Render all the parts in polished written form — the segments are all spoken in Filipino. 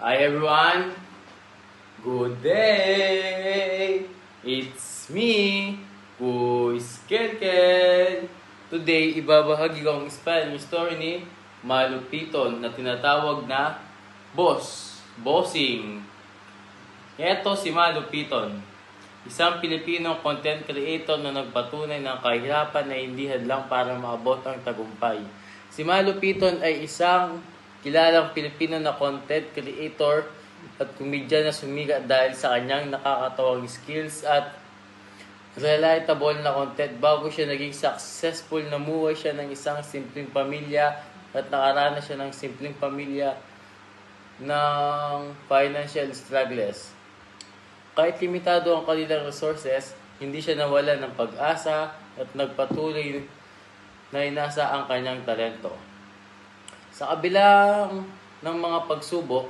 Hi everyone! Good day! It's me, Kuis Kelkel! Today, ibabahagi ko ang inspiring story ni Malupiton na tinatawag na Bossing. Ito si Malupiton, isang Pilipinong content creator na nagpatunay ng kahirapan na hindi hadlang para maabot ang tagumpay. Si Malupiton ay isang kilalang Pilipino na content creator at komedya na sumikat dahil sa kanyang nakakatawang skills at relatable na content. Bago siya naging successful, namuhay siya ng isang simpleng pamilya at nakaranas siya ng simpleng pamilya ng financial struggles. Kahit limitado ang kanilang resources, hindi siya nawala ng pag-asa at nagpatuloy na inasa ang kanyang talento. Sa kabilang ng mga pagsubok,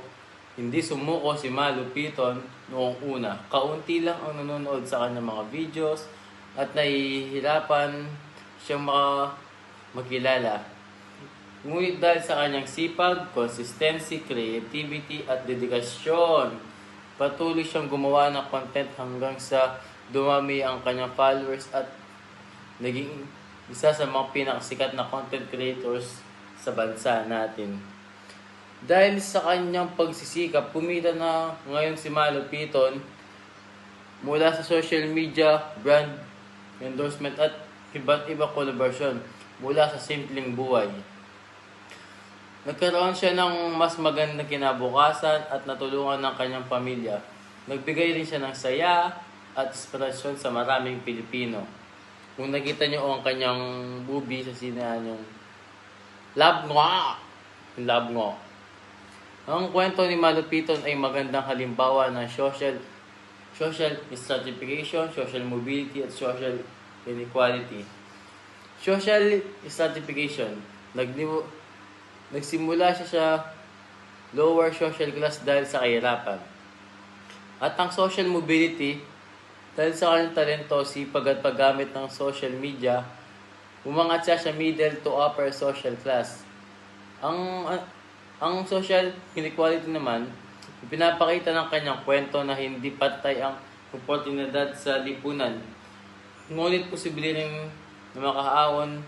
hindi sumuko si Malupiton noong una. Kaunti lang ang nanonood sa kanyang mga videos at nahihirapan siyang makilala. Ngunit dahil sa kanyang sipag, consistency, creativity at dedikasyon, patuloy siyang gumawa ng content hanggang sa dumami ang kanyang followers at naging isa sa mga pinakasikat na content creators sa bansa natin. Dahil sa kanyang pagsisikap, pumila na ngayon si Malupiton mula sa social media, brand endorsement at iba't ibang collaboration mula sa simpleng buhay. Nagkaroon siya ng mas magandang kinabukasan at natulungan ng kanyang pamilya. Nagbigay rin siya ng saya at inspirasyon sa maraming Pilipino. Kung nakita niyo ang kanyang movie sa sinehan yung Love Ngo. Ang kwento ni Malupiton ay magandang halimbawa ng social stratification, social mobility at social inequality. Social stratification. Nagsimula siya sa lower social class dahil sa kahirapan. At ang social mobility, dahil sa kanyang talento, sipag at paggamit ng social media, umangat siya sa middle to upper social class. Ang social inequality naman, pinapakita ng kanyang kwento na hindi patay ang oportunidad sa lipunan. Ngunit posible rin na makaahon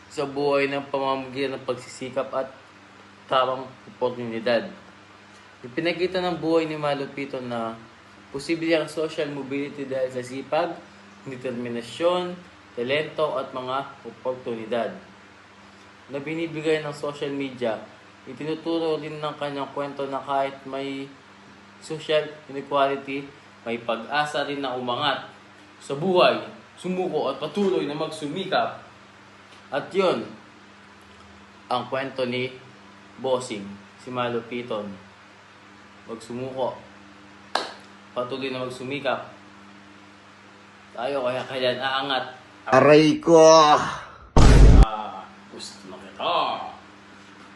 sa buhay ng pamamagitan ng pagsisikap at tamang oportunidad. Ipinakita ng buhay ni Malupiton na posible ang social mobility dahil sa sipag, determinasyon, talento at mga oportunidad na binibigay ng social media. Itinuturo din ng kanyang kwento na kahit may social inequality, may pag-asa rin na umangat sa buhay, sumuko at patuloy na magsumikap. At yun, ang kwento ni Bossing, si Malupiton. Magsumuko, patuloy na magsumikap. Tayo kaya kailan aangat. Aray ko! Gusto na kita.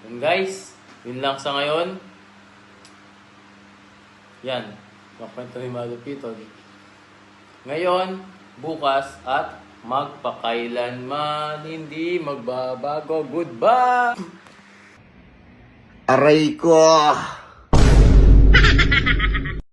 Yun guys, yun lang sa ngayon. Yan, makwento ni Malupiton. Ngayon, bukas at magpakailanman hindi magbabago. Goodbye! Aray ko!